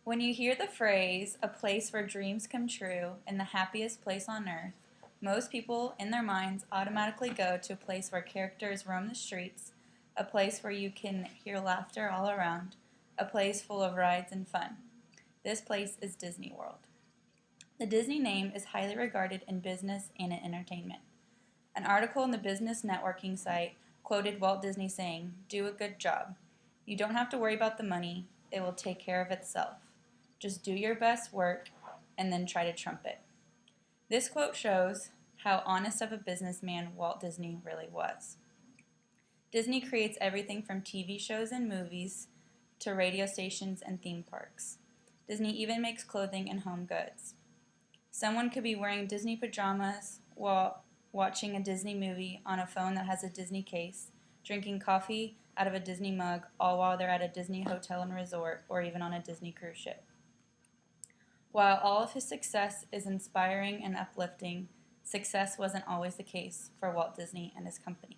When you hear the phrase, a place where dreams come true and the happiest place on earth, most people in their minds automatically go to a place where characters roam the streets, a place where you can hear laughter all around, a place full of rides and fun. This place is Disney World. The Disney name is highly regarded in business and in entertainment. An article in the business networking site quoted Walt Disney saying, "Do a good job. You don't have to worry about the money, it will take care of itself. Just do your best work and then try to trump it." This quote shows how honest of a businessman Walt Disney really was. Disney creates everything from TV shows and movies to radio stations and theme parks. Disney even makes clothing and home goods. Someone could be wearing Disney pajamas while watching a Disney movie on a phone that has a Disney case, drinking coffee out of a Disney mug, all while they're at a Disney hotel and resort or even on a Disney cruise ship. While all of his success is inspiring and uplifting, success wasn't always the case for Walt Disney and his company.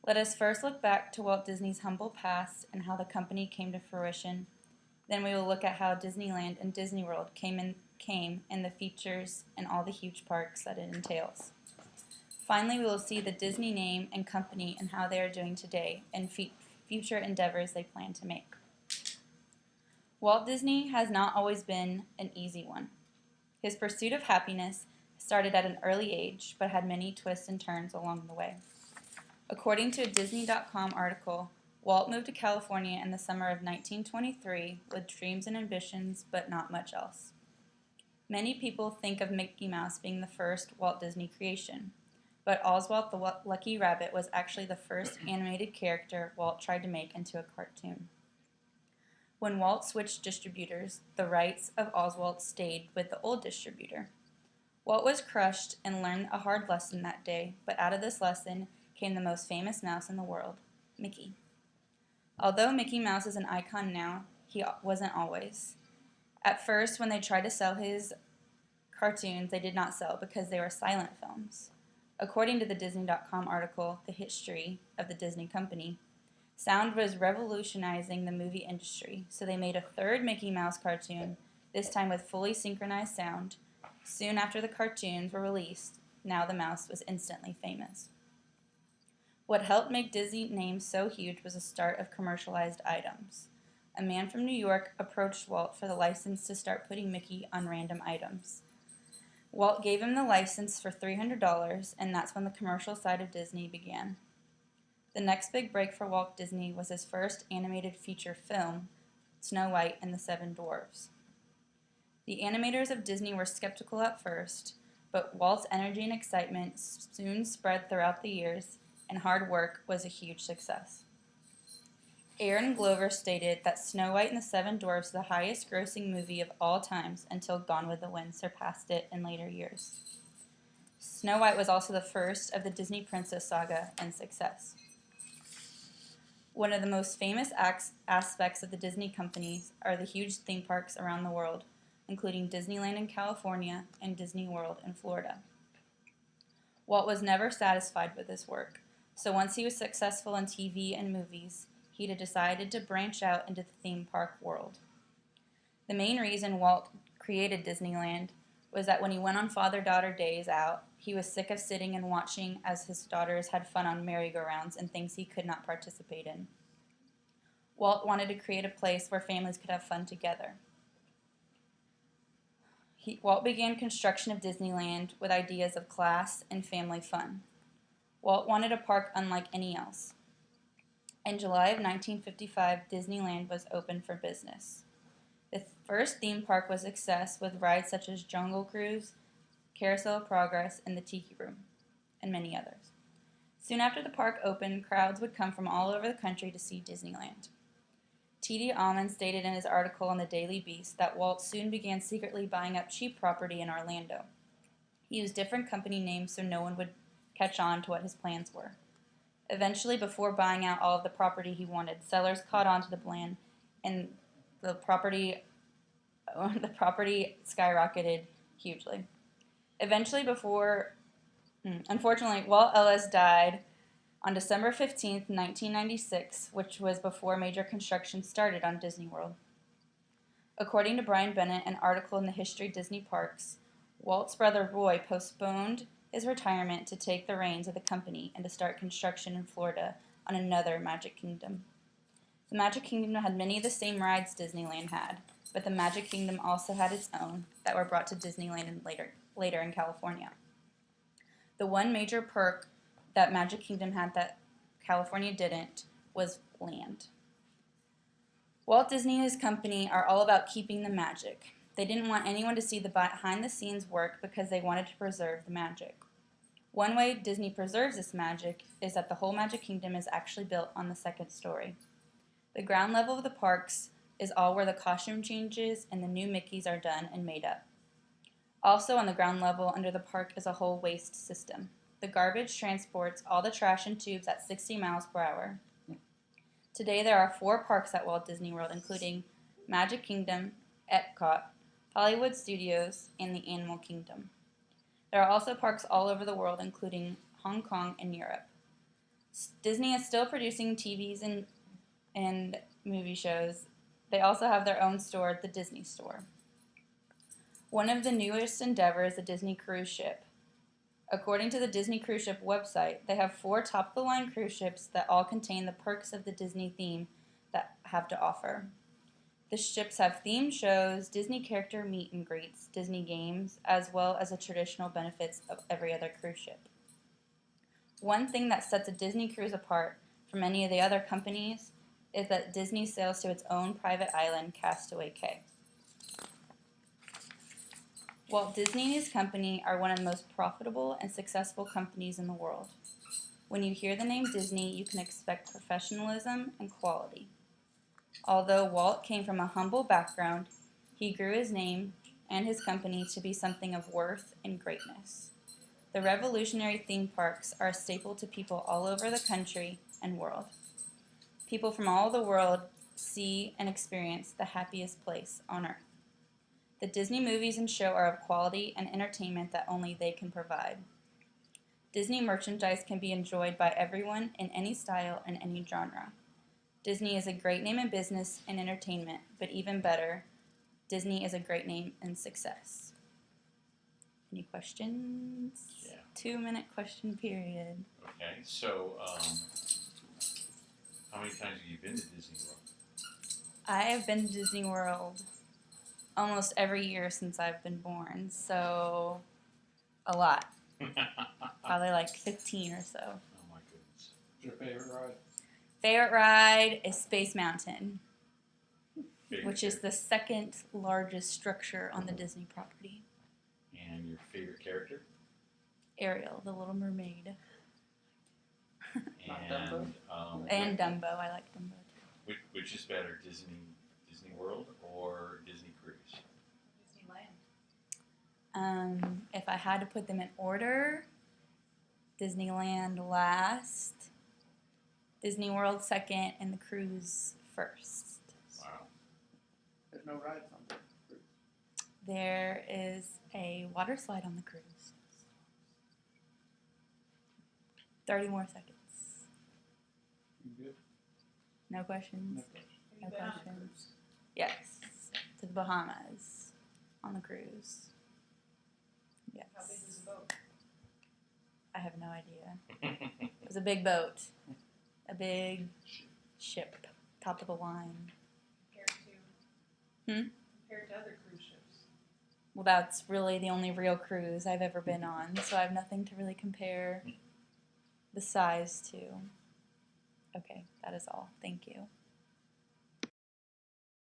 Let us first look back to Walt Disney's humble past and how the company came to fruition. Then we will look at how Disneyland and Disney World came and the features and all the huge parks that it entails. Finally, we will see the Disney name and company and how they are doing today and future endeavors they plan to make. Walt Disney has not always been an easy one. His pursuit of happiness started at an early age, but had many twists and turns along the way. According to a Disney.com article, Walt moved to California in the summer of 1923 with dreams and ambitions, but not much else. Many people think of Mickey Mouse being the first Walt Disney creation, but Oswald the Lucky Rabbit was actually the first animated character Walt tried to make into a cartoon. When Walt switched distributors, the rights of Oswald stayed with the old distributor. Walt was crushed and learned a hard lesson that day, but out of this lesson came the most famous mouse in the world, Mickey. Although Mickey Mouse is an icon now, he wasn't always. At first, when they tried to sell his cartoons, they did not sell because they were silent films. According to the Disney.com article, The History of the Disney Company, sound was revolutionizing the movie industry, so they made a third Mickey Mouse cartoon, this time with fully synchronized sound. Soon after the cartoons were released, now the mouse was instantly famous. What helped make Disney name so huge was the start of commercialized items. A man from New York approached Walt for the license to start putting Mickey on random items. Walt gave him the license for $300, and that's when the commercial side of Disney began. The next big break for Walt Disney was his first animated feature film, Snow White and the Seven Dwarfs. The animators of Disney were skeptical at first, but Walt's energy and excitement soon spread throughout the years, and hard work was a huge success. Aaron Glover stated that Snow White and the Seven Dwarfs is the highest grossing movie of all times until Gone with the Wind surpassed it in later years. Snow White was also the first of the Disney Princess saga and success. One of the most famous aspects of the Disney companies are the huge theme parks around the world, including Disneyland in California and Disney World in Florida. Walt was never satisfied with his work, so once he was successful in TV and movies, he decided to branch out into the theme park world. The main reason Walt created Disneyland was that when he went on father-daughter days out, he was sick of sitting and watching as his daughters had fun on merry-go-rounds and things he could not participate in. Walt wanted to create a place where families could have fun together. Walt began construction of Disneyland with ideas of class and family fun. Walt wanted a park unlike any else. In July of 1955, Disneyland was open for business. The first theme park was a success with rides such as Jungle Cruise, Carousel of Progress, and the Tiki Room, and many others. Soon after the park opened, crowds would come from all over the country to see Disneyland. T.D. Allman stated in his article on the Daily Beast that Walt soon began secretly buying up cheap property in Orlando. He used different company names so no one would catch on to what his plans were. Eventually, before buying out all of the property he wanted, sellers caught on to the plan, and the property skyrocketed hugely. Unfortunately, Walt Ellis died on December 15, 1996, which was before major construction started on Disney World. According to Brian Bennett, an article in the History of Disney Parks, Walt's brother Roy postponed his retirement to take the reins of the company and to start construction in Florida on another Magic Kingdom. The Magic Kingdom had many of the same rides Disneyland had, but the Magic Kingdom also had its own that were brought to Disneyland later in California. The one major perk that Magic Kingdom had that California didn't was land. Walt Disney and his company are all about keeping the magic. They didn't want anyone to see the behind-the-scenes work because they wanted to preserve the magic. One way Disney preserves this magic is that the whole Magic Kingdom is actually built on the second story. The ground level of the parks is all where the costume changes and the new Mickeys are done and made up. Also on the ground level under the park is a whole waste system. The garbage transports all the trash in tubes at 60 miles per hour. Today there are 4 parks at Walt Disney World, including Magic Kingdom, Epcot, Hollywood Studios, and the Animal Kingdom. There are also parks all over the world, including Hong Kong and Europe. Disney is still producing TVs and movie shows. They also have their own store, the Disney Store. One of the newest endeavors is the Disney cruise ship. According to the Disney cruise ship website, they have 4 top-of-the-line cruise ships that all contain the perks of the Disney theme that have to offer. The ships have themed shows, Disney character meet and greets, Disney games, as well as the traditional benefits of every other cruise ship. One thing that sets a Disney cruise apart from any of the other companies is that Disney sails to its own private island, Castaway Cay. Walt Disney and his company are one of the most profitable and successful companies in the world. When you hear the name Disney, you can expect professionalism and quality. Although Walt came from a humble background, he grew his name and his company to be something of worth and greatness. The revolutionary theme parks are a staple to people all over the country and world. People from all the world see and experience the happiest place on earth. The Disney movies and show are of quality and entertainment that only they can provide. Disney merchandise can be enjoyed by everyone in any style and any genre. Disney is a great name in business and entertainment, but even better, Disney is a great name in success. Any questions? Yeah. 2-minute question period. Okay, so how many times have you been to Disney World? I have been to Disney World almost every year since I've been born, so a lot. Probably like 15 or so. Oh my goodness. What's your favorite ride? Favorite ride is Space Mountain, Favorite which is character? the second largest structure on the Disney property. And your favorite character? Ariel, the Little Mermaid. Not Dumbo? And Dumbo. I like Dumbo too. Which is better, Disney World or Disney Cruise? If I had to put them in order, Disneyland last, Disney World second, and the cruise first. Wow. There's no rides on the cruise. There is a water slide on the cruise. 30 more seconds. You good? No questions? No question. No questions. Yes. To the Bahamas on the cruise. Yes. How big was the boat? I have no idea. It was a big boat. A big ship. Top of the line. Compared to other cruise ships. Well, that's really the only real cruise I've ever been on, so I have nothing to really compare the size to. Okay, that is all. Thank you.